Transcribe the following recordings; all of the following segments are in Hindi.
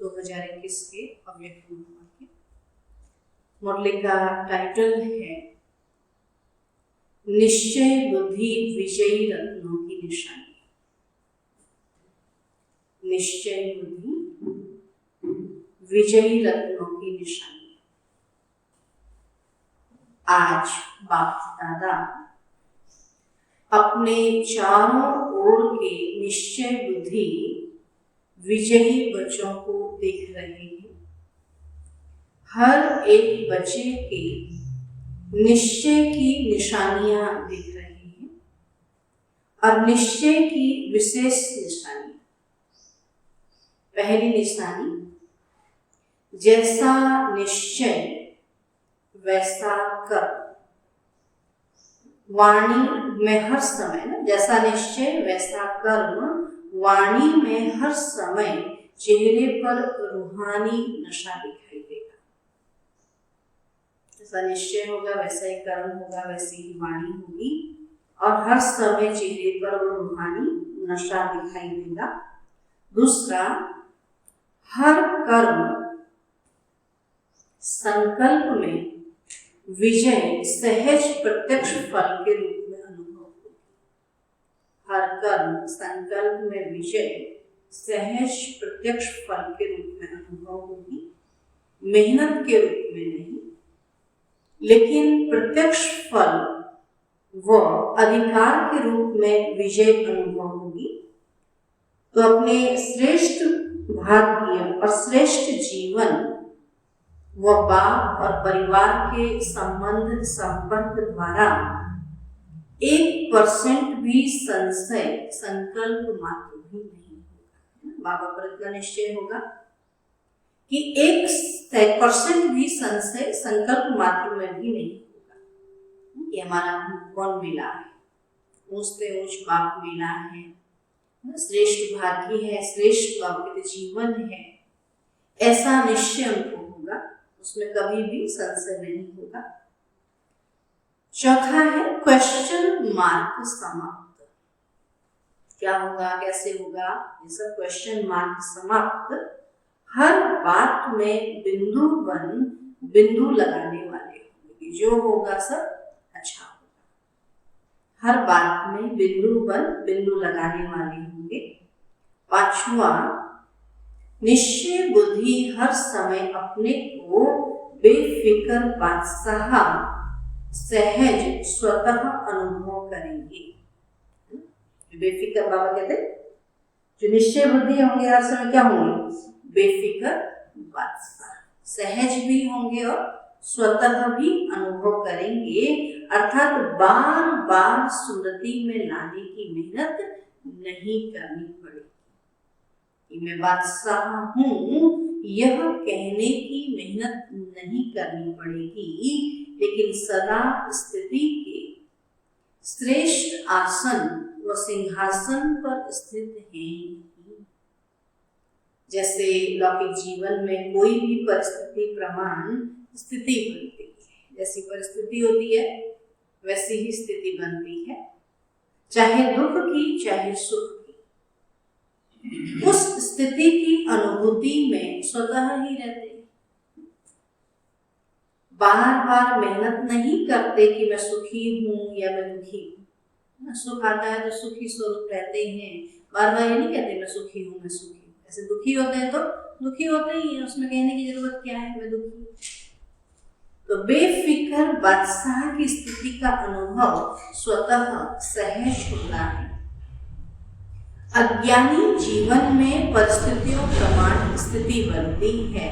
2021 के अव्यक्त मुरली के। मुरली का टाइटल है निश्चय बुद्धि विजयी रत्नों की निशानी। निश्चय बुद्धि विजयी रत्नों की निशानी। आज बाप दादा अपने चारों ओर के निश्चय बुद्धि विजयी बच्चों को देख रहे हैं। हर एक बच्चे के निश्चय की निशानियां दिख रही हैं और निश्चय की विशेष निशानी। पहली निशानी, जैसा निश्चय वैसा कर्म। वाणी में हर समय ना, जैसा निश्चय वैसा कर्म, वाणी में हर समय चेहरे पर रूहानी नशा दिखाई देगा। जैसा निश्चय होगा वैसा ही कर्म होगा, वैसी ही वाणी होगी और हर समय चेहरे पर वो रूहानी नशा दिखाई देगा। दूसरा, हर कर्म संकल्प में विजय सहज प्रत्यक्ष फल के रूप में अनुभव होगी। हर कर्म संकल्प में विजय सहज प्रत्यक्ष फल के रूप में अनुभव होगी, मेहनत के रूप में नहीं, लेकिन प्रत्यक्ष फल व अधिकार के रूप में विजय अनुभव होगी। तो अपने श्रेष्ठ भाग्य और श्रेष्ठ जीवन व बाप और परिवार के संबंध संपर्क द्वारा 1% भी संशय संकल्प मात्र भी नहीं होगा। बाबा पर इतना निश्चय होगा कि 1% भी संशय संकल्प मात्र में भी नहीं होगा कि हमारा कौन मिला है, ऊंच से ऊंच बाप मिला है, श्रेष्ठ भाग्य है, श्रेष्ठ बाप जीवन है, ऐसा निश्चय उनको होगा। उसमें कभी भी संशय नहीं होगा। चौथा है क्वेश्चन मार्क समाप्त। क्या होगा, कैसे होगा, ये सब क्वेश्चन मार्क समाप्त। हर बात में बिंदु बन बिंदु लगाने वाले होंगे। जो होगा सब अच्छा होगा। हर बात में बिंदु बन बिंदु लगाने वाले होंगे। पांचवा, निश्चय बुद्धि हर समय अपने को बेफिक्र बादशाह सहज स्वतः अनुभव करेंगे। बेफिक्र बाबा कहते जो निश्चय बुद्धि होंगे हर समय क्या होंगे, बेफिक्र बादशाह, सहज भी होंगे और स्वतः भी अनुभव करेंगे। अर्थात बार बार स्मृति में लाने की मेहनत नहीं करनी पड़ेगी। मैं बादशाह हूँ यह कहने की मेहनत नहीं करनी पड़ेगी, लेकिन सदा स्थिति के श्रेष्ठ आसन व सिंहासन पर स्थित हैं। जैसे लौकिक जीवन में कोई भी परिस्थिति प्रमाण स्थिति बनती है, जैसी परिस्थिति होती है वैसी ही स्थिति बनती है, चाहे दुख की चाहे सुख की। उस स्थिति की अनुभूति में स्वतः ही रहते हैं। बार बार मेहनत नहीं करते कि मैं सुखी हूं या मैं दुखी हूं। सुख आता है तो सुखी स्वरूप रहते हैं, बार बार ये नहीं कहते मैं सुखी हूं मैं सुखी हूं। ऐसे दुखी होते हैं तो दुखी होते ही है, उसमें कहने की जरूरत क्या है, मैं दुखी। तो बेफिक्र बादशाह की स्थिति का अनुभव स्वतः सहज होता है। अज्ञानी जीवन में परिस्थितियों प्रमाण स्थिति बनती है,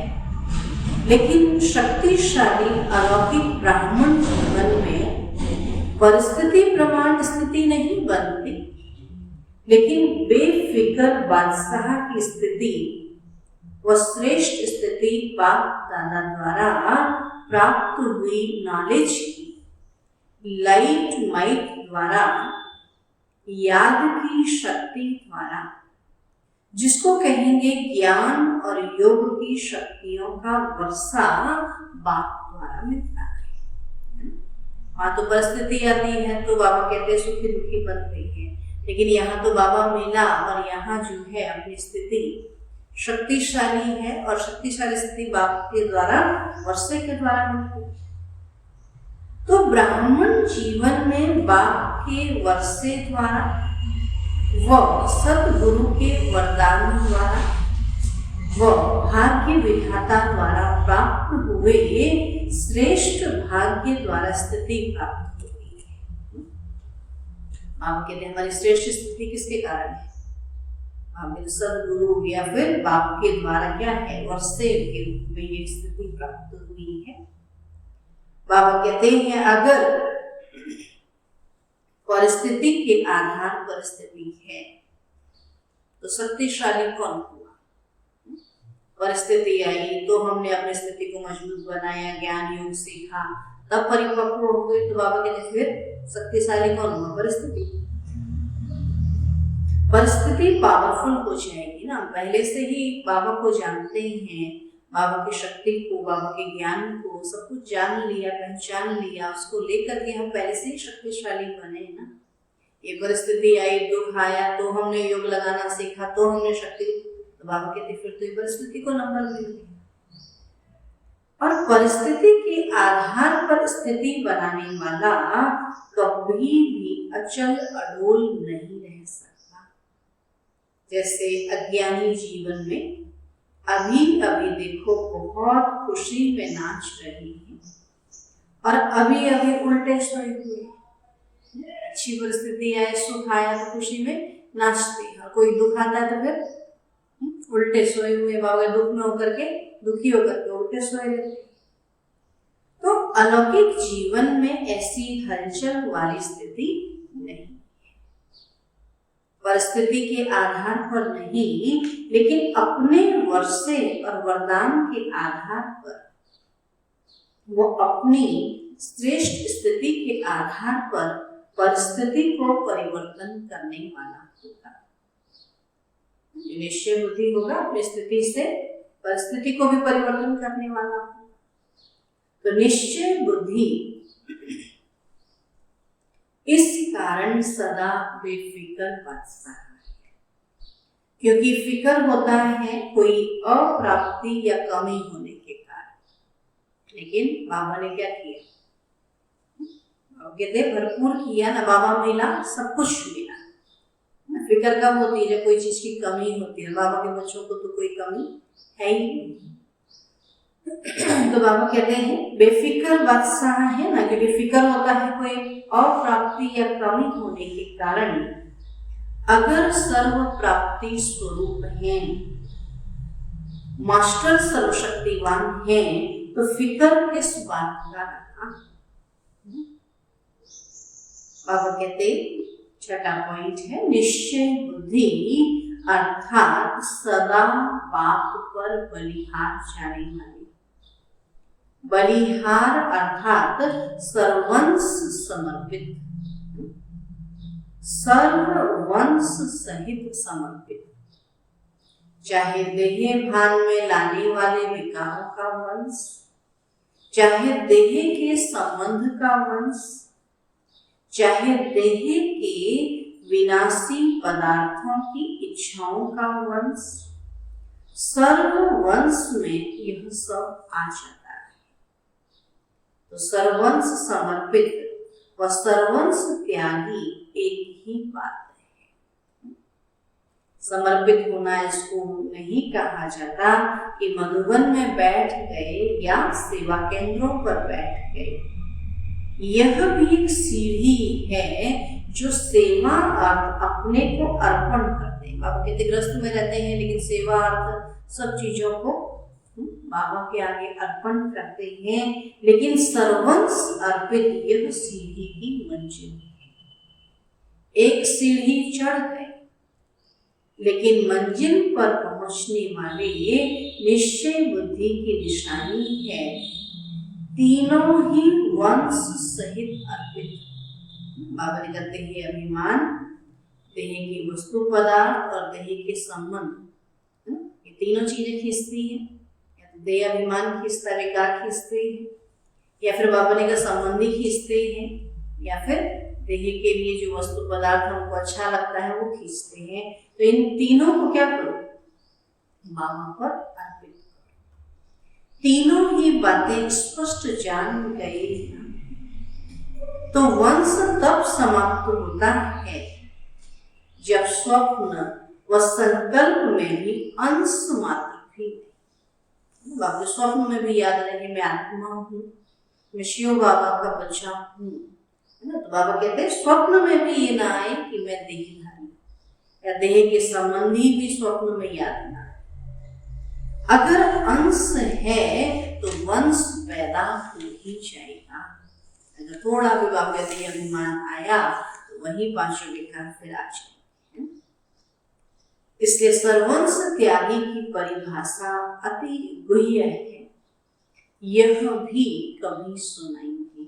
लेकिन शक्तिशाली अलौकिक ब्राह्मण जीवन में परिस्थिति प्रमाण स्थिति नहीं बनती, लेकिन बेफिक्र बादशाह की स्थिति व श्रेष्ठ स्थिति बाप दादा द्वारा प्राप्त हुई नॉलेज की लाइट माइट द्वारा, याद की शक्ति द्वारा, जिसको कहेंगे ज्ञान और योग की शक्तियों का वर्षा बाप द्वारा मिलता है। वहां तो परिस्थिति आती है तो बाबा कहते हैं सुखी दुखी बनते हैं, लेकिन यहाँ तो बाबा मिला और यहाँ जो है अपनी स्थिति शक्तिशाली है और शक्तिशाली स्थिति बाप के द्वारा वर्षे के द्वारा मिलती है। तो ब्राह्मण जीवन में बाप के वर्षे द्वारा व सतगुरु के वरदान द्वारा व भाग्य विधाता द्वारा प्राप्त हुए श्रेष्ठ भाग्य द्वारा स्थिति प्राप्त होती है। आप कहते हैं हमारी श्रेष्ठ स्थिति किसके कारण है? हमें सदगुरु या फिर बाप के द्वारा क्या है, वर्षे के रूप में ये स्थिति प्राप्त हुई है। बाबा कहते हैं अगर परिस्थिति के आधार पर स्थिति है तो शक्तिशाली कौन हुआ? परिस्थिति आई तो हमने अपनी स्थिति को मजबूत बनाया, ज्ञान योग सीखा, तब परिपक्व हो गए, तो बाबा कहते फिर शक्तिशाली कौन हुआ? परिस्थिति। परिस्थिति पावरफुल हो जाएगी ना। पहले से ही बाबा को जानते हैं, बाबा की शक्ति को, बाबा के ज्ञान को, सब कुछ जान लिया, पहचान लिया, उसको लेकर के हम पहले से ही शक्तिशाली बने ना। ये परिस्थिति आई, दुख आया तो हमने योग लगाना सीखा, तो हमने शक्ति, तो बाबा कहते फिर तो ये परिस्थिति को नंबर मिल गया। और परिस्थिति के आधार पर स्थिति बनाने वाला कभी भी अचल अडोल नहीं रह सकता। जैसे अज्ञानी जीवन में अभी अभी देखो बहुत खुशी में नाच रही है और अभी अभी उल्टे सोए हुए, अच्छी परिस्थिति आए, सुख आया तो खुशी में नाचते हैं, और कोई दुख आता है तो फिर उल्टे सोए हुए, बाबा दुख में होकर के, दुखी होकर के उल्टे सोए रहते। तो अलौकिक जीवन में ऐसी हलचल वाली स्थिति नहीं, परिस्थिति के आधार पर नहीं, लेकिन अपने वर्षे और वरदान के आधार पर, वो अपनी श्रेष्ठ स्थिति के आधार पर परिस्थिति को परिवर्तन करने वाला होगा। निश्चय बुद्धि होगा, अपनी स्थिति से परिस्थिति को भी परिवर्तन करने वाला होगा। तो निश्चय बुद्धि इस कारण सदा बेफिक्र बादशाह है, क्योंकि फिक्र होता है कोई अप्राप्ति या कमी होने के कारण। लेकिन बाबा ने क्या किया? कहते भरपूर किया ना, बाबा मिला, सब कुछ मिला। फिक्र कब होती है? जब कोई चीज की कमी होती है। बाबा के बच्चों को तो कोई कमी है ही नहीं। तो बाबा कहते हैं बेफिक्र बादशाह है ना, क्योंकि फिक्र होता है कोई अप्राप्ति या कमी होने के कारण। अगर सर्व प्राप्ति स्वरूप है, मास्टर सर्वशक्तिवान है, तो फिक्र किस बात का रहा? बाबा कहते छठा पॉइंट है निश्चय बुद्धि अर्थात सदा बाप पर बलिहार जाने वाली। बलिहार अर्थात सर्वंश समर्पित, सर्वंश सहित समर्पित, चाहे देह भान में लाने वाले विकारों का वंश, चाहे देह के संबंध का वंश, चाहे देह के विनाशी पदार्थों की इच्छाओं का वंश, सर्व वंश में यह सब आ जाता है। तो सर्वंश समर्पित व सर्वंश त्यागी एक ही बात है। समर्पित होना इसको नहीं कहा जाता कि मधुबन में बैठ गए या सेवा केंद्रों पर बैठ गए। यह भी एक सीढ़ी है जो सेवा अर्थ अपने को अर्पण करते हैं। बाबा कहते ग्रस्त में रहते हैं, लेकिन सेवा अर्थ सब चीजों को बाबा के आगे अर्पण करते हैं। लेकिन सर्वंश अर्पित यह सीढ़ी की मंजिल है। एक सीढ़ी चढ़ गए, लेकिन मंजिल पर पहुंचने वाले ये निश्चय बुद्धि की निशानी है तीनों ही वंश सहित अर्पित। बाबा ने कहते हैं अभिमान, देह की वस्तु पदार्थ और देह के संबंध, ये तीनों चीजें खींचती हैं। या तो देह अभिमान खींचता, विकार खींचते हैं, या फिर बाबा ने कहा संबंधी खींचते हैं, या फिर देह के लिए जो वस्तु पदार्थ हमको अच्छा लगता है वो खींचते हैं। तो इन तीनों को क्या करो? बाबा पर अर्पित करो। तीनों ही बातें स्पष्ट जान गए ना, तो वंश तब समाप्त होता है जब स्वप्न व संकल्प में भी अंश मात्र भी बाबा स्वप्न में भी याद रहे मैं आत्मा हूँ, मैं शिव बाबा का बच्चा हूँ, है ना। तो बाबा कहते हैं स्वप्न में भी ये ना आए कि मैं देहधारी या देह के संबंधी भी स्वप्न में याद ना आए। अगर अंश है तो वंश पैदा हो ही जाएगा। अगर थोड़ा भी बाबा कहते हैं अभिमान आया तो वही पांचों विकार फिर आ जाए। इसलिए सर्वंश त्यागी की परिभाषा अति गुह्य है, यह भी कभी सुनाएंगे।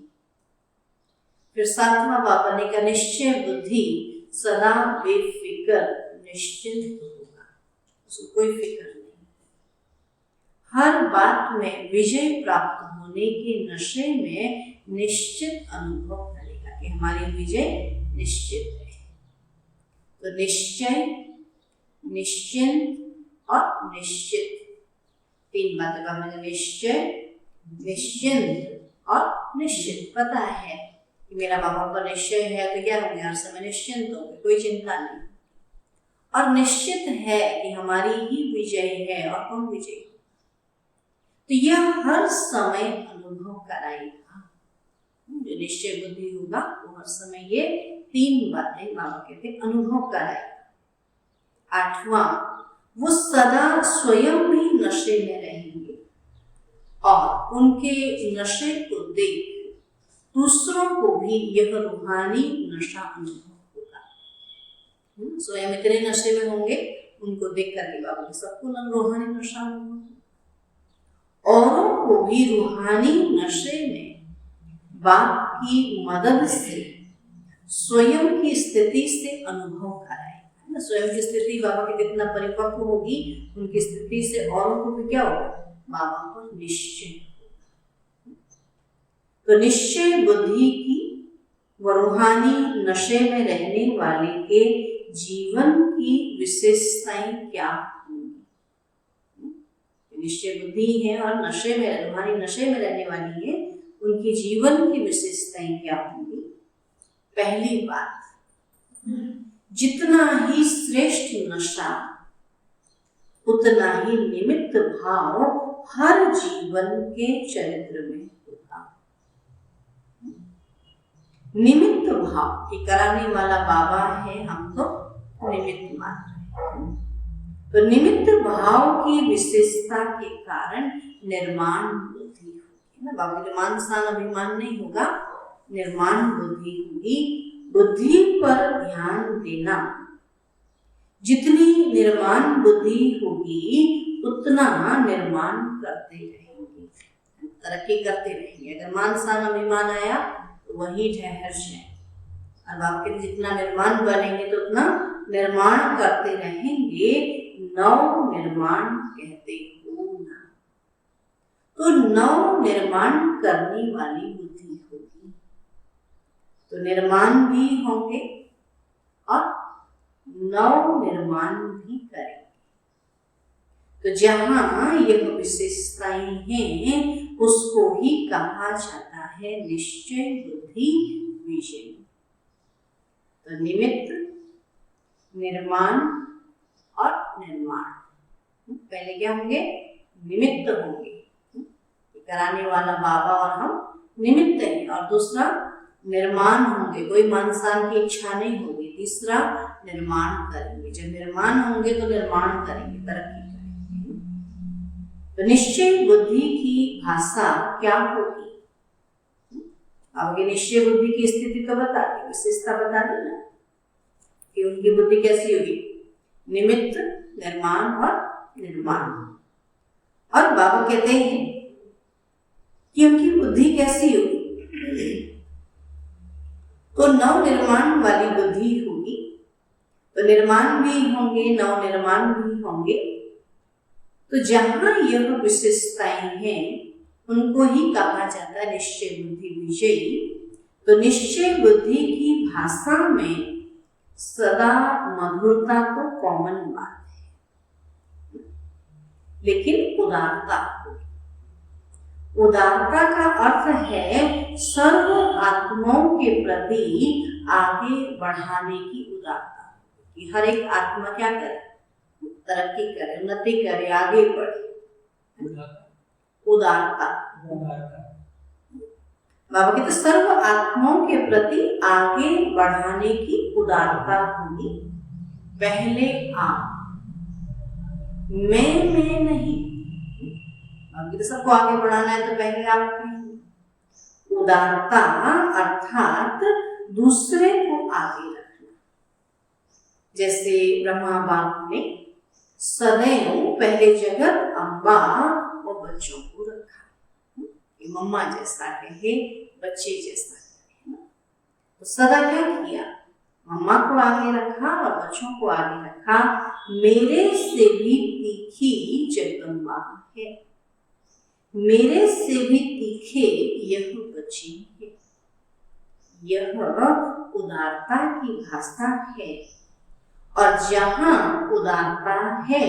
फिर सातवां बाबा ने कहा निश्चय बुद्धि सदा बेफिक्र निश्चिंत होगा, उसको कोई फिक्र नहीं। हर बात में विजय प्राप्त होने के नशे में निश्चित अनुभव करेगा कि हमारी विजय निश्चित है। तो निश्चय, निश्चिंत और निश्चित, तीन बातें बाबा ने निश्चय, निश्चिंत और निश्चित। पता है कि मेरा बाबा पर निश्चय है तो क्या होंगे, हर समय निश्चिंत होंगे, कोई चिंता नहीं। और निश्चित है कि हमारी ही विजय है और कौन विजय, तो यह हर समय अनुभव कराएगा। जो निश्चय बुद्धि होगा वो हर समय ये तीन बातें बाबा कहते अनुभव कराएगा। आठवां, वो सदा स्वयं भी नशे में रहेंगे और उनके नशे को देख दूसरों को भी यह रूहानी नशा अनुभव होगा। स्वयं इतने नशे में होंगे, उनको देख करके बाबा सबको रूहानी नशा अनुभव, औरों को भी रूहानी नशे में बाप की मदद से स्वयं की स्थिति से अनुभव कराए। स्वयं की स्थिति बाबा की कितना परिपक्व होगी, उनकी स्थिति से औरों को भी क्या होगा, बाबा पर निश्चय। तो निश्चय बुद्धि की व रूहानी नशे में रहने वाले के जीवन की विशेषताएं क्या होंगी। निश्चय बुद्धि है और नशे में, रूहानी नशे में रहने वाली है, उनकी जीवन की विशेषताएं क्या होंगी। पहली बात, जितना ही श्रेष्ठ नशा उतना ही निमित्त भाव हर जीवन के चरित्र में होगा। निमित्त भाव की कराने वाला बाबा है, हम तो निमित्त मात्र हैं। तो निमित्त भाव की विशेषता के कारण निर्माण बुद्धि होगी ना। बाबा के मान स्थान अभिमान नहीं होगा, निर्माण बुद्धि होगी। बुद्धि पर ध्यान देना, जितनी निर्माण बुद्धि होगी उतना निर्माण करते रहेंगे, तरक्की करते रहेंगे। अगर मान स्थान अभिमान आया तो वही ठहर जाए, और आपके जितना निर्माण बनेंगे तो उतना निर्माण करते रहेंगे। नव निर्माण कहते हो ना, तो नव निर्माण करने वाली बुद्धि होगी, तो निर्माण भी होंगे और नव निर्माण भी करेंगे। तो जहां यह विशेषताएं हैं उसको ही कहा जाता है निश्चय बुद्धि विजय। तो निमित्त, निर्माण और निर्माण, पहले क्या होंगे, निमित्त होंगे, कराने वाला बाबा और हम निमित्त हैं। और दूसरा निर्माण होंगे, कोई मान-सान की इच्छा नहीं होगी। तीसरा निर्माण करेंगे, जब निर्माण होंगे तो निर्माण करेंगे, तरक्की करेंगे। तो निश्चय बुद्धि की भाषा क्या होगी, आगे निश्चय बुद्धि की स्थिति तो बता दी, विशेषता बता दी ना कि उनकी बुद्धि कैसी होगी, निमित्त, निर्माण और निर्माण। और बाबा कहते हैं कि उनकी बुद्धि कैसी होगी, तो नव निर्माण वाली बुद्धि होगी। तो निर्माण भी होंगे, नव निर्माण भी होंगे। तो जहां यह विशेषताएं हैं उनको ही कहा जाता है निश्चय बुद्धि विजयी। तो निश्चय बुद्धि की भाषा में सदा मधुरता तो कॉमन बात है। लेकिन उदारता। उदारता का अर्थ है सर्व आत्माओं के प्रति आगे बढ़ाने की उदारता, कि हर एक आत्मा क्या करे, तरक्की करे, उन्नति करे, आगे बढ़े। उदारता। बाबा कहते सर्व आत्माओं के प्रति आगे बढ़ाने की उदारता होगी। पहले आप, मैं नहीं, बाबा तो सबको आगे बढ़ाना है तो पहले आप कहेंगे। उदारता अर्थात दूसरे को आगे रखना। जैसे ब्रह्मा बाप ने सदैव पहले जगत अम्बा और बच्चों को रखा, मम्मा जैसा कहे, बच्चे जैसा कहे। तो सदा क्या किया, मम्मा को आगे रखा और बच्चों को आगे रखा। मेरे से भी तीखी जगदम्बा है, मेरे से भी तीखे यह बच्चे है। यह उदारता की भाषा है। और जहां उदारता है,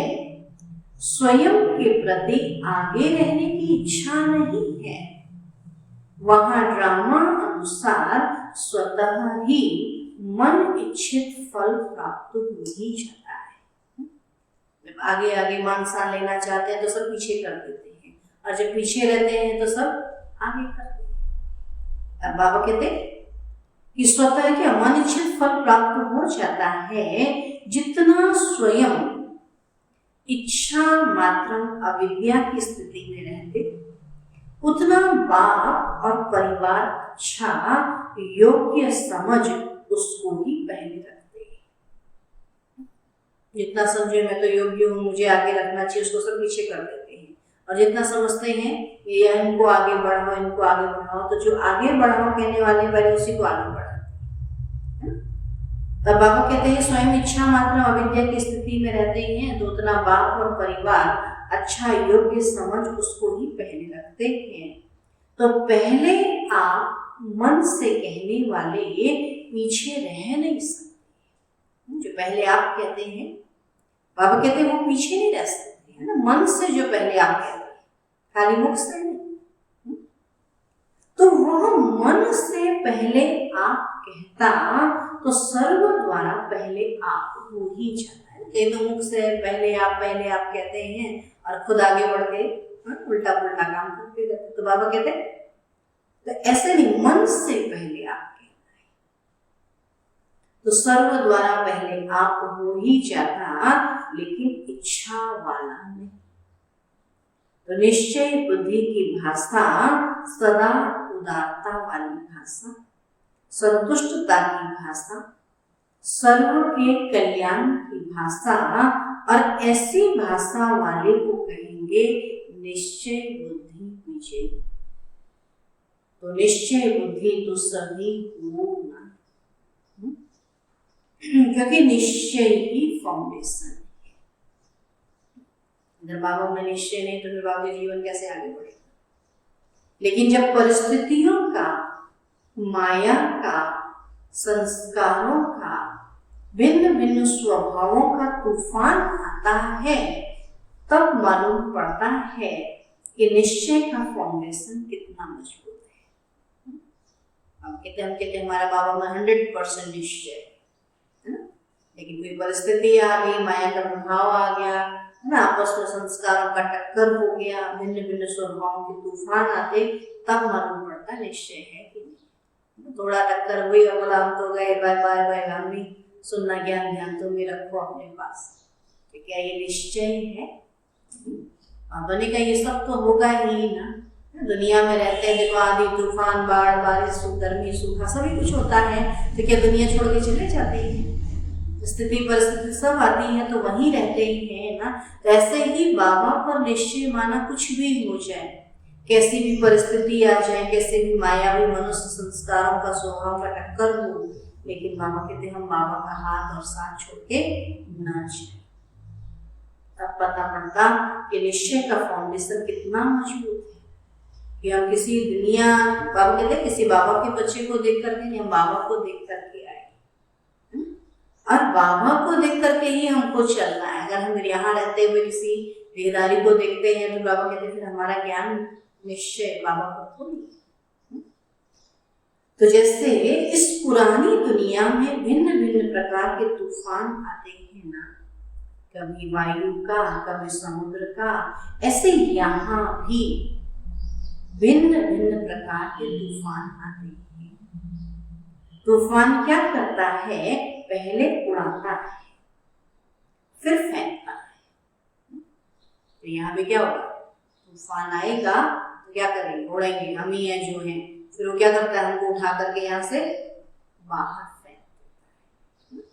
स्वयं के प्रति आगे रहने की इच्छा नहीं है, वहां ड्रामा अनुसार स्वतः ही मन इच्छित फल प्राप्त हो ही जाता है। जब आगे आगे मान सान लेना चाहते हैं तो सब पीछे कर देते हैं, और जब पीछे रहते हैं तो सब आगे करते हैं। अब बाबा कहते कि स्वतः क्या मन इच्छित फल प्राप्त हो जाता है। जितना स्वयं इच्छा मात्र अविद्या की स्थिति में रहते, उतना बाप और परिवार अच्छा योग्य समझ उसको ही पहले रखते हैं। जितना समझे मैं तो योग्य हूँ, मुझे आगे रखना चाहिए, उसको सब पीछे कर देते हैं। और जितना समझते हैं ये इनको आगे बढ़ाओ, इनको आगे बढ़ाओ, तो जो आगे बढ़ाओ कहने वाले पहले उसी को आगे बढ़ाते हैं। तब बाबा कहते हैं स्वयं इच्छा मात्र अविद्या की स्थिति में रहते हैं, तो उतना बाप और परिवार अच्छा योग्य समझ उसको ही पहले रखते हैं। तो पहले आप मन से कहने वाले पीछे रह नहीं सकते। जो पहले आप कहते हैं, बाबा कहते हैं वो पीछे नहीं रह सकते, है ना। मन से जो पहले आप कहते हैं, खाली मुख से नहीं। तो वह मन से पहले आप कहता तो सर्व द्वारा पहले आप हो ही जाता है। ये तो मुख से पहले आप कहते हैं और खुद आगे बढ़ के उल्टा पुल्टा काम करते रहते। तो बाबा कहते तो ऐसे नहीं, मन से पहले आप कहना है तो सर्व द्वारा पहले आप हो ही जाता, लेकिन इच्छा वाला नहीं। तो निश्चय बुद्धि की भाषा सदा उदारता वाली भाषा, संतुष्टता की भाषा, सर्व के कल्याण की भाषा, और ऐसी भाषा वाले को कहेंगे निश्चय बुद्धि विजय। तो निश्चय बुद्धि तो सभी हो ना, क्योंकि निश्चय ही फाउंडेशन है। अगर बाबा में निश्चय नहीं तो फिर बाबा जीवन कैसे आगे बढ़ेगा। लेकिन जब परिस्थितियों का, माया का, संस्कारों का, भिन्न भिन्न स्वभावों का तूफान आता है, तब मालूम पड़ता है कि निश्चय का फाउंडेशन कितना मजबूत है। हम कहते हमारा बाबा में 100% निश्चय है ना, लेकिन कोई परिस्थिति आ गई, माया का प्रभाव आ गया ना, आपस में संस्कारों का टक्कर हो गया, भिन्न भिन्न स्वभावों के तूफान आते, तब मालूम पड़ता निश्चय है कि नहीं। थोड़ा टक्कर हुई और बोला हम तो गए, बाय बाय बाय, हम भी सुनना ज्ञान ध्यान तो भी रखो अपने पास। तो क्या ये निश्चय है? बने का ये सब तो होगा ही ना। दुनिया में रहते हैं, देखो आंधी तूफान, बाढ़, बारिश, गर्मी, सूखा, सभी कुछ होता है। तो क्या दुनिया छोड़ के चले जाते हैं? स्थिति परिस्थिति सब आती है तो वहीं रहते ही है ना। तो ऐसे ही बाबा पर निश्चय माना कुछ भी हो जाए, कैसी भी परिस्थिति आ जाए, कैसे भी मायावी मनुष्य संस्कारों का स्वभाव का टक्कर हो, लेकिन बाबा कहते हम बाबा का हाथ और साथ छोड़ के ना जाए। तब पता पड़ता कि निश्चय का फाउंडेशन कितना मजबूत है कि हम किसी दुनिया, बाबा कहते किसी बाबा के बच्चे को देख करके नहीं, हम बाबा को देख करके आए, और बाबा को देख करके ही हमको चलना है। अगर हम यहाँ रहते हुए किसी देहदारी को देखते हैं तो बाबा कहते फिर हमारा ज्ञान निश्चय बाबा को थोड़ी। तो जैसे इस पुरानी दुनिया में भिन्न भिन्न प्रकार के तूफान आते हैं ना, कभी वायु का, कभी समुद्र का, ऐसे यहाँ भी भिन्न भिन्न प्रकार के तूफान आते हैं। तूफान क्या करता है, पहले उड़ाता है फिर फेंकता है। तो यहाँ पे क्या होगा, तूफान आएगा तो क्या करेंगे, उड़ेंगे, हम ही हैं जो हैं, फिर वो क्या करता है, हमको उठा करके यहाँ से बाहर फेंक देता है।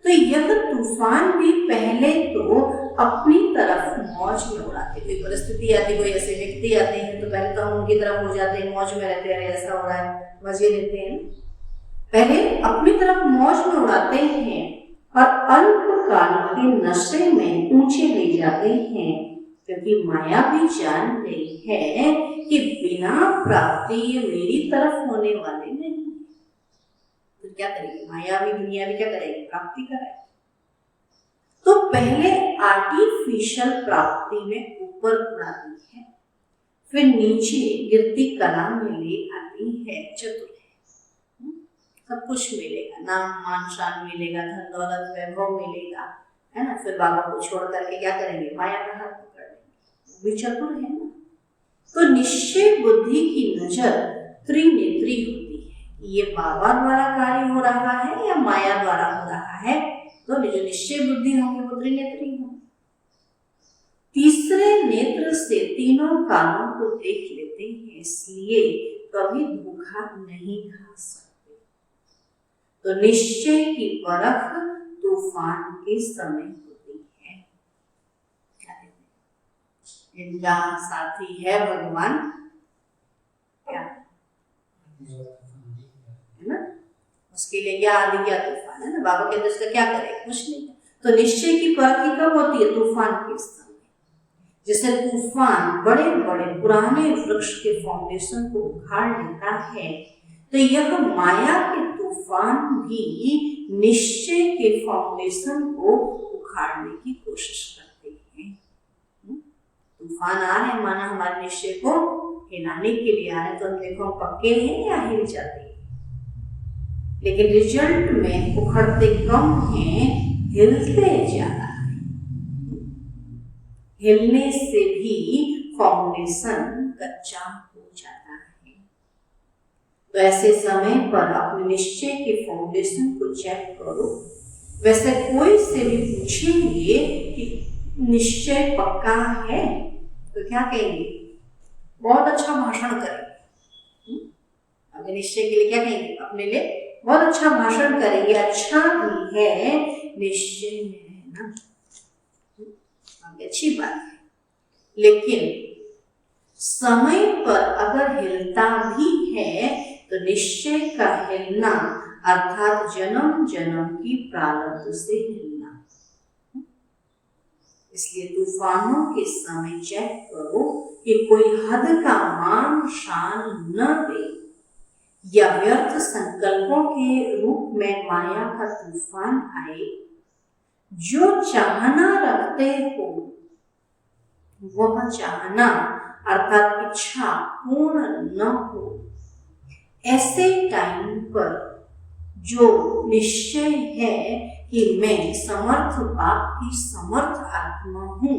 तो यह तूफान भी पहले तो अपनी तरफ मौज में उड़ाते, कोई परिस्थिति आती, कोई ऐसे व्यक्ति आते हैं तो पहले तो हम उनकी तरफ हो जाते हैं, मौज में रहते हैं, ऐसा हो रहा है, मजे लेते हैं। पहले अपनी तरफ मौज में उड़ाते हैं और अल्पकाल के नशे में ऊंचे ले जाते हैं, क्योंकि माया भी जान गई है कि बिना प्राप्ति ये मेरी तरफ होने वाले नहीं। तो क्या करेगी माया भी, दुनिया भी क्या करेगी, प्राप्ति कराएगी। तो पहले आर्टिफिशियल प्राप्ति में ऊपर उड़ाती है, फिर नीचे गिरती कला में ले आती है। चतुर है, सब कुछ मिलेगा, नाम मान शान मिलेगा, धन दौलत वैभव मिलेगा, है ना। फिर बाबा को छोड़ करके क्या करेंगे, माया का हाथ पकड़ लेंगे। भी चतुर है ना। तो निश्चय बुद्धि की नजर त्रिनेत्री होती है, ये बाबा द्वारा कार्य हो रहा है या माया द्वारा हो रहा है। तो जो निश्चय बुद्धि होंगे वो त्रिनेत्री होंगे। तीसरे नेत्र से तीनों कालों को देख लेते हैं, इसलिए कभी धोखा नहीं खा सकते। तो निश्चय की परख तूफान के समय होती है। इनका साथी है भगवान, क्या है ना, उसके लिए क्या आदि क्या तूफान है ना। बाबा के अंदर क्या करे, कुछ नहीं। तो निश्चय की परख कब होती है, तूफान के समय। जैसे तूफान बड़े बड़े पुराने वृक्ष के फाउंडेशन को उखाड़ लेता है, तो यह माया के तूफान भी निश्चय के फाउंडेशन को उखाड़ने की कोशिश करते हैं। तूफान आ रहे हैं, माना हमारे निश्चय को हिलाने के लिए आ रहे हैं, तो हम देखो हम पक्के हैं या हिल जाते हैं। लेकिन रिजल्ट में उखड़ते कम हैं, हिलते ज्यादा है। हिलने से भी फाउंडेशन कच्चा हो जाता है। तो ऐसे समय पर अपने निश्चय के फाउंडेशन को चेक करो। वैसे कोई से भी पूछेंगे कि निश्चय पक्का है, तो क्या कहेंगे, बहुत अच्छा भाषण करेंगे। अगर निश्चय के लिए क्या कहेंगे, अपने लिए बहुत अच्छा भाषण करेंगे, अच्छा भी है, निश्चय में है ना, अच्छी बात है। लेकिन समय पर अगर हिलता भी है तो निश्चय का हिलना अर्थात जन्म जन्म की प्रारब्ध से हिलना। इसलिए तूफानों के समय चेक करो कि कोई हद का मान शान न दे या व्यर्थ संकल्पों के रूप में माया का तूफान आए। जो चाहना रखते हो वह चाहना अर्थात इच्छा पूर्ण न हो, ऐसे टाइम पर जो निश्चय है कि मैं समर्थ बाप की समर्थ आत्मा हूं,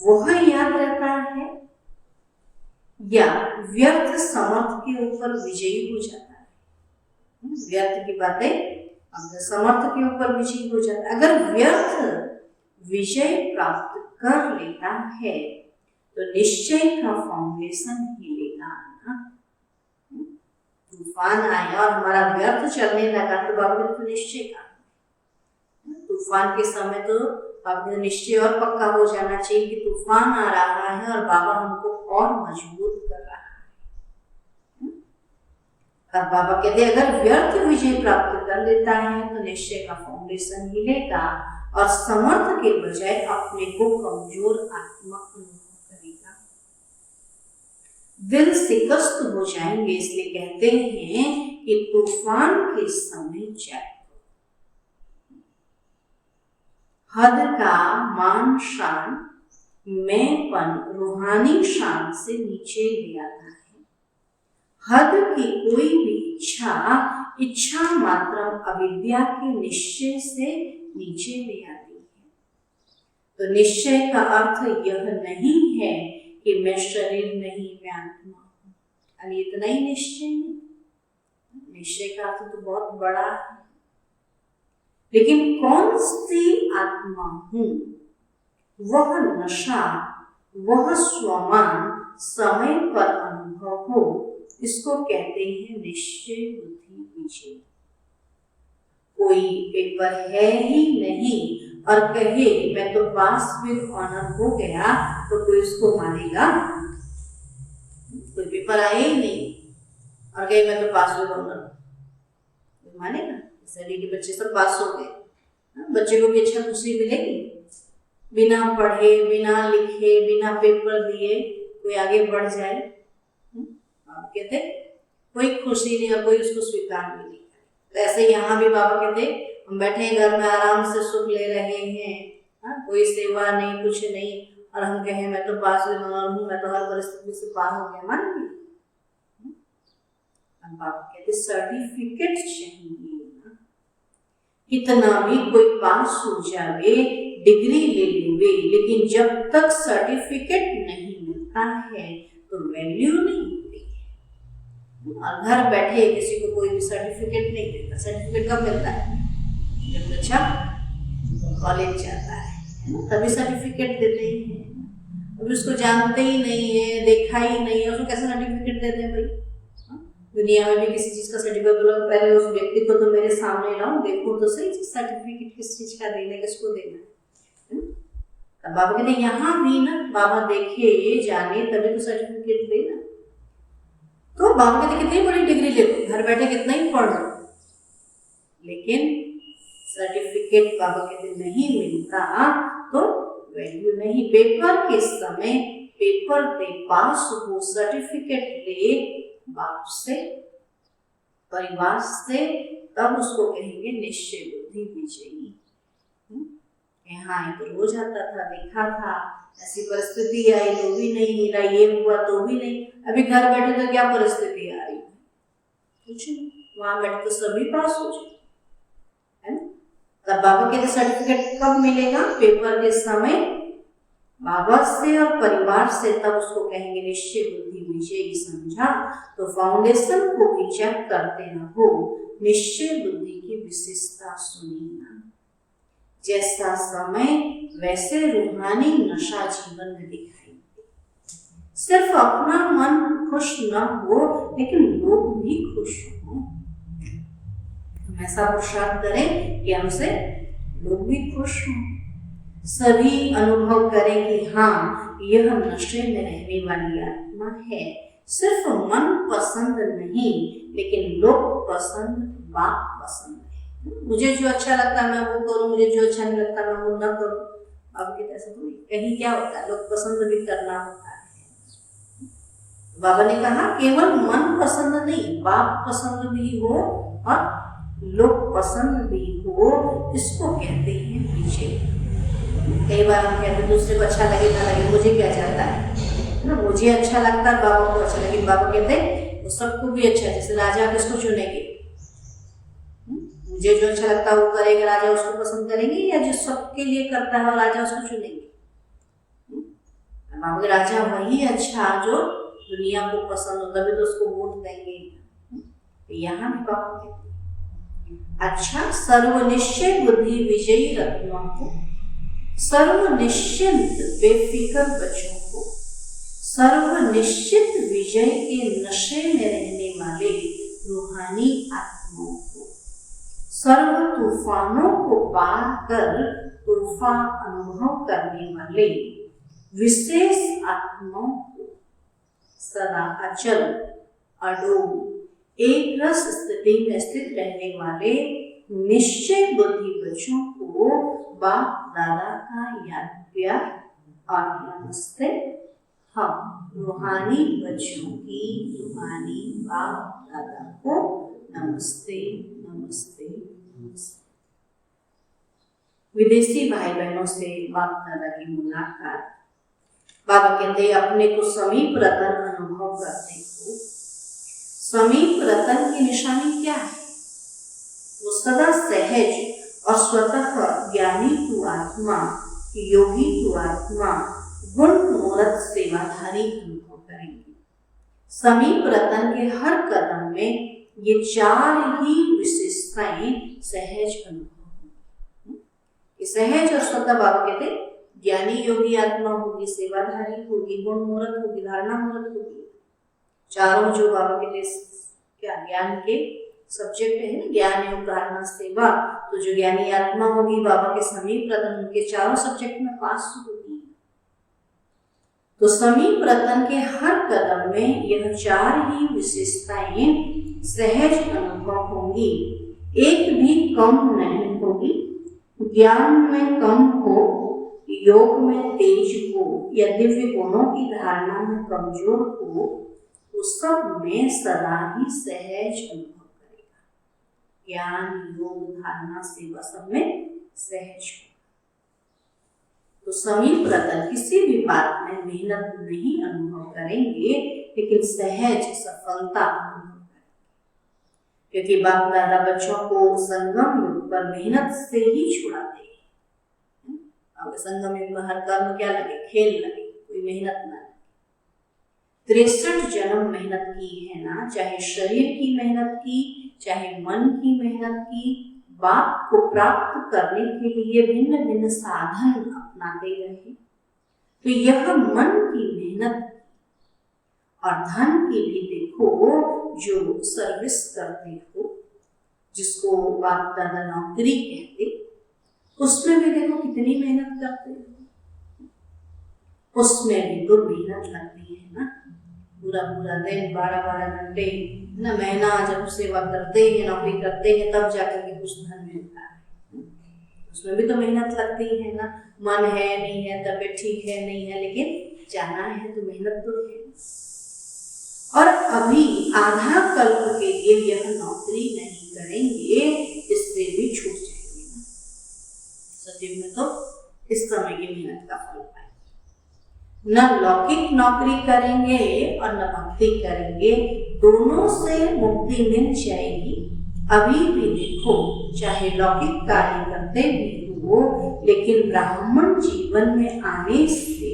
वह याद रहता है या व्यर्थ समर्थ के ऊपर विजयी हो जाता है। व्यर्थ की बातें अब समर्थ के ऊपर विजयी हो जाता है। अगर व्यर्थ विजय प्राप्त कर लेता है तो निश्चय का फाउंडेशन हिलेगा ना। तूफान आया और हमारा व्यर्थ चलने लगा तो बाबा ने तो निश्चय का, तूफान के समय तो बाबा ने निश्चय और पक्का हो जाना चाहिए कि तूफान आ रहा है और बाबा हमको और मजबूत कर रहा है। अब बाबा कहते अगर व्यर्थ विजय प्राप्त कर लेता है तो निश्चय का फाउंडेशन हिलेगा और समर्थ के बजाय अपने को कमजोर आत्मा अनुभव करेगा, दिल शिकस्त हो जाएंगे। इसलिए कहते हैं कि तूफान के समय चेक हद का मान शान मैंपन रूहानी शान से नीचे ले आता है। हद की कोई भी इच्छा मात्र अविद्या के निश्चय से नीचे ले आती है। तो निश्चय का अर्थ यह नहीं है कि मैं शरीर नहीं, मैं आत्मा हूँ, अरे इतना ही निश्चय नहीं। निश्चय का अर्थ तो बहुत बड़ा है, लेकिन कौन सी आत्मा हूँ, वह नशा, वह स्वमान समय पर अनुभव हो, इसको कहते हैं निश्चय बुद्धि विजय। कोई पेपर है ही नहीं और कहे मैं तो पास विद ऑनर हो गया, तो कोई उसको मानेगा? कोई पेपर आए ही नहीं और कहे मैं तो पास विद ऑनर, कोई मानेगा? सभी के बच्चे सब पास हो गए, बच्चे को भी अच्छा खुशी मिलेगी? बिना पढ़े, बिना लिखे, बिना पेपर दिए कोई आगे बढ़ जाए, आप कहते कोई खुशी नहीं और कोई उसको स्वीकार भी नहीं करे। तो ऐसे यहाँ भी बाबा कहते हम बैठे हैं घर में, आराम से सुख ले रहे हैं, कोई सेवा नहीं, कुछ नहीं, और हम कहें मैं तो पास हूँ, मैं तो हर परिस्थिति से पार हो गया, मान ली। बाबा कहते सर्टिफिकेट चाहिए ना, कितना भी कोई पास हो जावे, डिग्री ले लेवे, लेकिन जब तक सर्टिफिकेट नहीं मिलता है तो वैल्यू नहीं होती है। और घर बैठे किसी को कोई भी सर्टिफिकेट नहीं देता। सर्टिफिकेट कब मिलता है? जब बच्चा कॉलेज जाता है तभी सर्टिफिकेट देते हैं। अभी उसको जानते ही नहीं है, देखा ही नहीं है, उसको कैसे सर्टिफिकेट देते हैं भाई? दुनिया में भी किसी चीज का सर्टिफिकेट बोलो, पहले उस व्यक्ति को तो मेरे सामने लाओ, देखो तो सही सर्टिफिकेट किस चीज का देना है, किसको देना है। तब बाबा कहते यहाँ भी ना, बाबा देखे जाने तभी तो सर्टिफिकेट देना। तो बाबा कहते कितनी बड़ी डिग्री ले लो, घर बैठे कितना ही पढ़ लो, लेकिन सर्टिफिकेट बाबा कहते नहीं मिलता तो वैल्यू नहीं। पेपर के समय पेपर दे, पास हो, सर्टिफिकेट ले, बाप से, परिवार से, तब उसको कहेंगे निश्चय बुद्धि विजयी। यहाँ एक रोज आता था, देखा था, ऐसी परिस्थिति आई तो भी नहीं मिला, ये हुआ तो भी नहीं। अभी घर बैठे तो क्या परिस्थिति आ रही है? कुछ नहीं, वहां बैठे तो सभी पास हो जाए, है ना? तब बाबा कहते सर्टिफिकेट कब मिलेगा? पेपर के समय, बाबा से और परिवार से, तब उसको कहेंगे निश्चय बुद्धि विजयी। समझा? तो फाउंडेशन को भी चेक करते रहो। निश्चय बुद्धि की विशेषता सुनिए। जैसा समय वैसे रूहानी नशा जीवन में दिखाई दे। सिर्फ अपना मन खुश न हो, लेकिन लोग भी खुश हो। हम ऐसा पुरुषार्थ करें कि हमसे लोग भी खुश हों, सभी अनुभव करें कि हाँ यह नशे में रहने वाली आत्मा है। सिर्फ मन पसंद नहीं, लेकिन लोग पसंद, बाप पसंद है। मुझे जो अच्छा लगता है मैं वो करूं, मुझे जो अच्छा नहीं लगता मैं वो ना करूं। अब के ऐसा तो कहीं क्या होता है, लोग पसंद भी करना होता है। बाबा ने कहा केवल मन पसंद नहीं, बाप पसंद भी हो और लोग पसंद भी हो, इसको कहते हैं विजय। कई बार हम कहते दूसरे को अच्छा लगे ना लगे, मुझे क्या चाहता है ना, मुझे अच्छा लगता है, बाबा को अच्छा लगे। बाबा कहते वो सबको भी अच्छा, जैसे राजा किसको चुनेंगे? मुझे जो अच्छा लगता है वो करेगा, राजा उसको पसंद करेंगे, या जो सबके लिए करता है राजा उसको चुनेंगे? बाबा राजा वही अच्छा जो दुनिया को पसंद हो, तभी तो उसको वोट देंगे। यहाँ भी बाबा कहते अच्छा सर्वनिश्चय बुद्धि विजयी रत्नों को, सर्वनिश्चित बेफिक्र बच्चों को, सर्वनिश्चित विजय के नशे में रहने वाले रूहानी आत्माओं को, सर्व तूफानों को पार कर तूफान अनुभव करने वाले विशेष आत्माओं को, सदा अचल, अडोल, एक रस स्थिति में स्थित रहने वाले निश्चय बुद्धि बच्चों को बाप दादा का याद प्यार और नमस्ते। हम रूहानी बच्चों की रूहानी बाप दादा को नमस्ते नमस्ते नमस्ते। विदेशी भाई बहनों से बाप दादा की मुलाकात बाबा कहते अपने को समीप रतन अनुभव करते हो। समीप रतन की निशानी क्या है? वो सदा सहज और स्वतः ज्ञानी तू आत्मा, योगी तू आत्मा, गुण मूर्त सेवाधारी अनुभव करेंगे। समीप रतन के हर कदम में ये चार ही विशेषताएं सहज अनुभव होंगी। सहज और स्वतः बाबा कहते ज्ञानी योगी आत्मा होगी, सेवाधारी होगी, गुण मूर्त होगी, धारणा मूर्त होगी। चारों जो बाबा कहते क्या ज्ञान के सब्जेक्ट है ना, ज्ञान योग धारणा सेवा। तो जो ज्ञानी आत्मा होगी बाबा के समीप रतन उनके चारों सब्जेक्ट में पास होगी। तो समीप रतन के हर कदम में यह चार ही विशेषताएं सहज अनुभव होंगी। एक भी कम नहीं होगी। ज्ञान में कम हो, योग में तेज हो या दिव्य गुणों की धारणा में कमजोर हो, उस सब में सदा ही सहज अनुभव करेगा। ज्ञान योग धारणा सेवा सब में सहज हो। तो समीप रतन किसी भी बात में मेहनत नहीं अनुभव करेंगे, लेकिन सहज सफलता अनुभव करेंगे। क्योंकि बाप दादा बच्चों को संगम युग पर मेहनत से ही छुड़ाते हैं। अब संगम युग में हर कर्म क्या लगे? खेल लगे, कोई मेहनत ना लगे। 63 जन्म मेहनत की है ना, चाहे शरीर की मेहनत की, चाहे मन की मेहनत की। बाप को प्राप्त करने के लिए भिन्न भिन्न साधन अपनाते रहे। तो यह मन की मेहनत और धन की भी देखो, जो सर्विस करते हो, जिसको बाप दादा नौकरी कहते, उसमें भी देखो कितनी मेहनत करते हो। उसमें भी तो मेहनत लगती है ना, पूरा पूरा दिन 12-12 घंटे ना, महीना जब सेवा करते हैं, नौकरी करते हैं, तब जाकर के कुछ धन मिलता है। उसमें भी तो मेहनत लगती है ना। मन है नहीं है, तबीयत ठीक है नहीं है, लेकिन जाना है तो मेहनत तो है। और अभी आधा कल्प के लिए यह नौकरी नहीं करेंगे, इससे भी छूट जाएंगे ना। सत्युग में तो इस समय की मेहनत का फल पाएंगे। न लौकिक नौकरी करेंगे और न भक्ति करेंगे, दोनों से मुक्ति मिल जाएगी। अभी भी देखो, चाहे लौकिक कार्य करते भी हो, लेकिन ब्राह्मण जीवन में आने से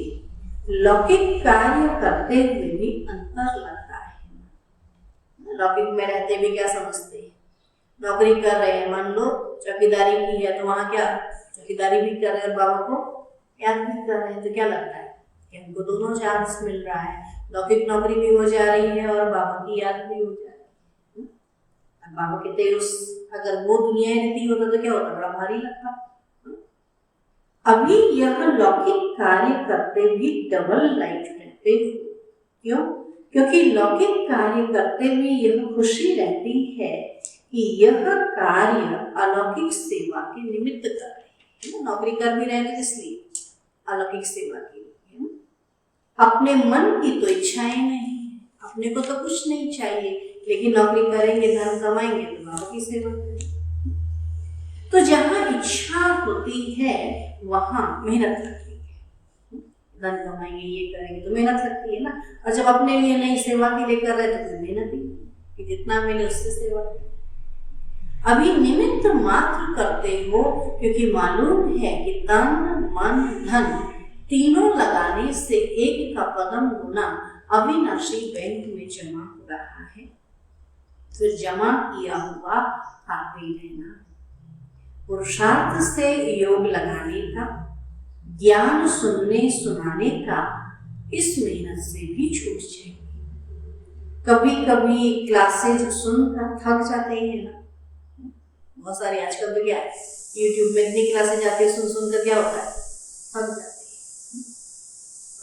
लौकिक कार्य करते हुए भी अंतर लगता है। लौकिक में रहते भी क्या समझते हैं? नौकरी कर रहे हैं, मान लो चौकीदारी की है, तो वहां क्या चौकीदारी भी कर रहे हैं और बाबा को याद भी कर रहे हैं, तो क्या लगता है कि हमको दोनों चांस मिल रहा है। लौकिक नौकरी भी हो जा रही है और बाबा की याद भी हो जा रही है। बाबा कहते उस अगर वो दुनिया रहती होता तो क्या होता? बड़ा भारी लगता। अभी यह लौकिक कार्य करते भी डबल लाइफ रहते। क्यों? क्योंकि लौकिक कार्य करते में यह खुशी रहती है कि यह कार्य अलौकिक सेवा के निमित्त कर रहे हैं। नौकरी कर भी रहे हैं इसलिए अलौकिक सेवा के लिए। अपने मन की तो इच्छाएं नहीं, अपने को तो कुछ नहीं चाहिए, लेकिन नौकरी करेंगे, धन कमाएंगे तो बाबा की सेवा करेंगे। तो जहां इच्छा होती है वहां मेहनत लगती है। धन कमाएंगे, ये करेंगे तो मेहनत लगती है ना। और जब अपने लिए नहीं सेवा के लिए कर रहे तो फिर मेहनत ही कि जितना मिले उससे सेवा करें। अभी निमित्त मात्र करते हो, क्योंकि मालूम है कि तन मन धन तीनों लगाने से एक का पदम गुना अविनाशी बैंक में जमा हो रहा है। फिर जमा किया हुआ खाते रहना। पुरुषार्थ से योग लगाने का, ज्ञान सुनने सुनाने का, इस मेहनत से भी छूट जाएगी। कभी कभी क्लासेज सुनकर थक जाते हैं ना, बहुत सारे आजकल तो क्या है यूट्यूब में इतनी क्लासेज आती है, सुन सुनकर क्या होता है? थक जाते हैं।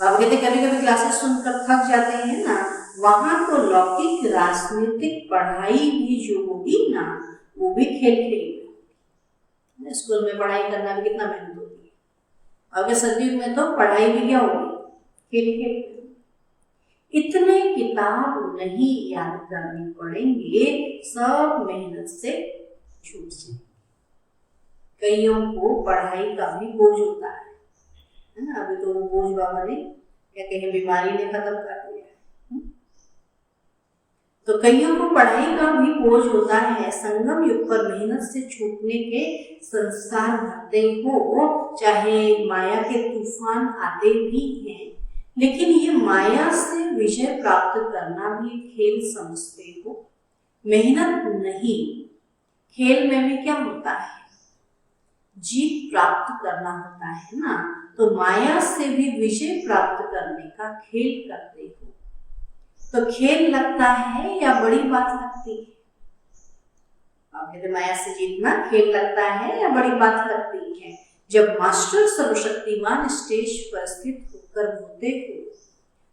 बाबा कहते कभी कभी क्लासेस सुनकर थक जाते हैं ना, वहां तो लौकिक राजनीतिक पढ़ाई भी जो होगी ना, वो भी खेल खेल। स्कूल में पढ़ाई करना भी कितना मेहनत होती है। अगर सत्युग में तो पढ़ाई भी क्या होगी? खेल खेल। इतने किताब नहीं याद करने पड़ेंगे, सब मेहनत से छूट जाए। कईयों को पढ़ाई का भी बोझ होता है ना। अभी तो वो बोझ बाबा ने या कहीं बीमारी ने खत्म कर दिया। तो कईयों को पढ़ाई का भी बोझ होता है, संगम युग पर मेहनत से छूटने के संस्कार भरते हो, चाहे माया के तूफान आते भी हैं, लेकिन ये माया से विजय प्राप्त करना भी खेल समझते हो, मेहनत नहीं। खेल में भी क्या होता है, जीत प्राप्त करना होता है ना, तो माया से भी विजय प्राप्त करने का खेल करते हो। तो खेल लगता है या बड़ी बात लगती है? आप कहते माया से जीतना खेल लगता है या बड़ी बात लगती है? जब मास्टर सर्वशक्तिमान स्टेज पर स्थित होकर होते हो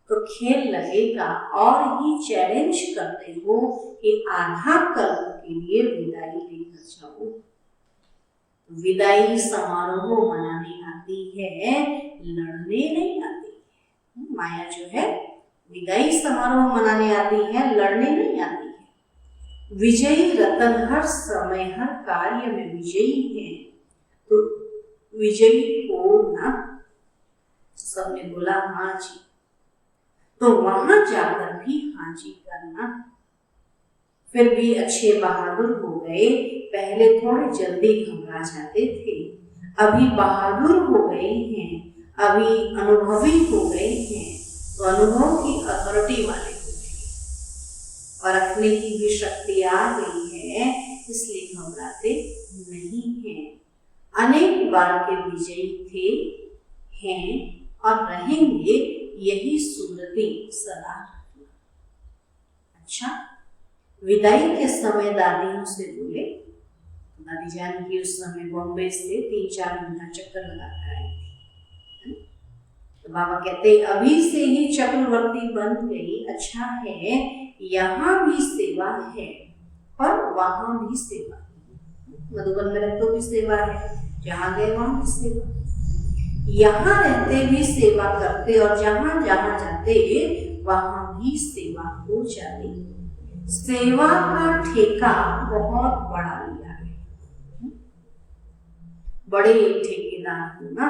तो खेल लगेगा और ही चैलेंज करते हो कि आधा कर्म के लिए विदाई लेकर जाओ। विदाई समारोह मनाने आती है, लड़ने नहीं आती है। माया जो है विदाई समारोह मनाने आती है, लड़ने नहीं आती है। विजयी रतन हर समय हर कार्य में विजयी है, तो विजयी हो ना। सबने बोला हाँ जी, तो वहां जाकर भी हाँ जी करना। फिर भी अच्छे बहादुर हो गए, पहले थोड़े जल्दी घबरा जाते थे, अभी बहादुर हो गए हैं, अभी अनुभवी हो गए हैं, तो अनुभव की अथॉरिटी वाले हो गए और रखने की भी शक्ति आ गई है, इसलिए घबराते नहीं हैं। अनेक बार के विजयी थे, हैं और रहेंगे, यही सूरती सदा रखना। अच्छा, विदाई के समय दादियों से बोले, दादी जान की उस समय बॉम्बे से 3-4 महीना चक्कर लगाकर आई थी। तो बाबा कहते अभी से ही चक्रवर्ती बन गई, अच्छा है, यहाँ भी सेवा है और वहां भी सेवा है। मधुबन में तो भी सेवा है, जहाँ गए वहां भी सेवा, यहाँ रहते भी सेवा करते और जहां जहां जाते वहां भी सेवा हो जाती। सेवा का ठेका बहुत बड़ा लिया है। बड़े ठेकेदार हो ना,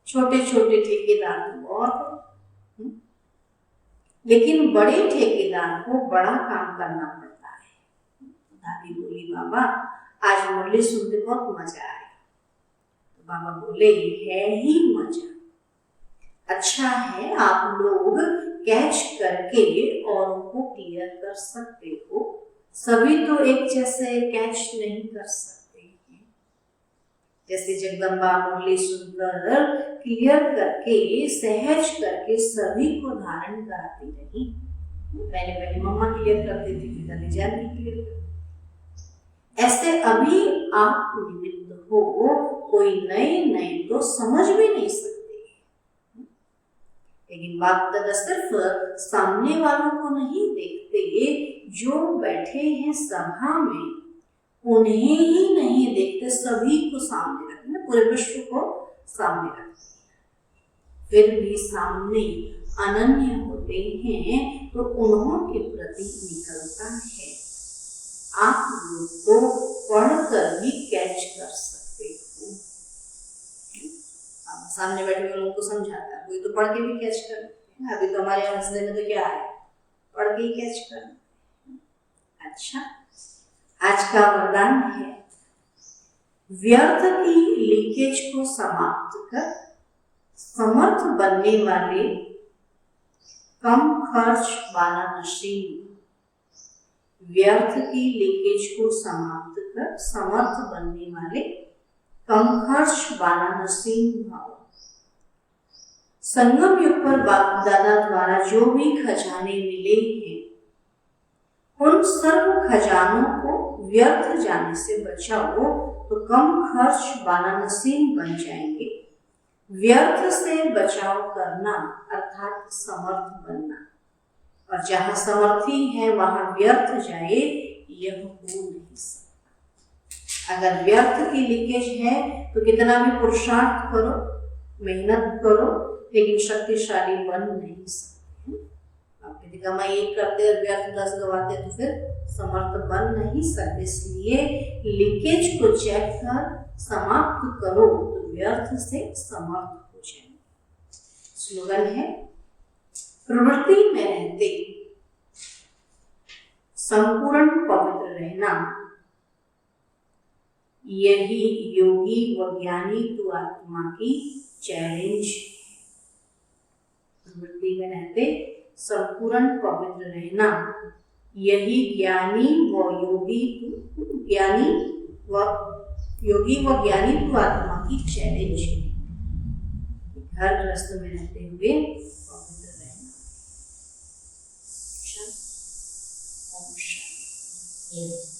छोटे छोटे ठेकेदार तो बहुत, लेकिन बड़े ठेकेदार को बड़ा काम करना पड़ता है। दादी बोली बाबा आज मुरली सुनते बहुत मजा आया। बाबा बोले है ही मजा, अच्छा है आप लोग कैच करके औरों को क्लियर कर सकते हो, सभी तो एक जैसे कैच नहीं कर सकते हैं। जैसे जगदम्बा मुरली सुनकर क्लियर करके सहज करके सभी को धारण कराती रही। पहले मम्मा क्लियर करती थी, फिर दादी जान भी क्लियर करती। ऐसे अभी आप निमित्त हो, कोई नए तो समझ भी नहीं सकते, लेकिन बात दादा सिर्फ सामने वालों को नहीं देखते, जो बैठे हैं सभा में उन्हें ही नहीं देखते, सभी को सामने रखते ना, पूरे विश्व को सामने रखते। फिर भी सामने अनन्य होते हैं तो उन्हों के प्रति निकलता है। आप लोग को पढ़कर भी कैच कर सकते हो। सामने बैठे लोगों को समझाता है, कोई तो पढ़ के भी कैच कर लेते हैं। अभी तो हमारे हंसने में तो क्या है, पढ़ के ही कैच कर। अच्छा, आज का वरदान है व्यर्थ की लीकेज को समाप्त कर समर्थ बनने वाले कम खर्च वाला नशीन। व्यर्थ की लीकेज को समाप्त कर समर्थ बनने वाले कम खर्च वाला नसीम भाव। संगम युग पर बाप दादा द्वारा जो भी खजाने मिले हैं, उन सर्व खजानों को व्यर्थ जाने से बचाओ तो कम खर्च वाला नसीम बन जाएंगे। व्यर्थ से बचाव करना अर्थात समर्थ बनना, और जहां समर्थी है वहां व्यर्थ जाए यह हो नहीं सकता। अगर व्यर्थ की लीकेज है तो कितना भी पुरुषार्थ करो, मेहनत करो, लेकिन शक्तिशाली बन नहीं सकते। आप यदि कमाई एक करते और व्यर्थ 10 गवाते तो फिर समर्थ बन नहीं सकते। इसलिए लीकेज को चेक कर समाप्त करो तो व्यर्थ से समर्थ हो जाएंगे। स्लोगन है प्रवृत्ति में रहते संपूर्ण पवित्र रहना, यही योगी व ज्ञानी तु आत्मा की चैलेंज। प्रवृत्ति में रहते संपूर्ण पवित्र रहना, यही ज्ञानी व ज्ञानी तु आत्मा की चैलेंज है। हर गृहस्थ में रहते हुए पवित्र रहना। ओम शांति।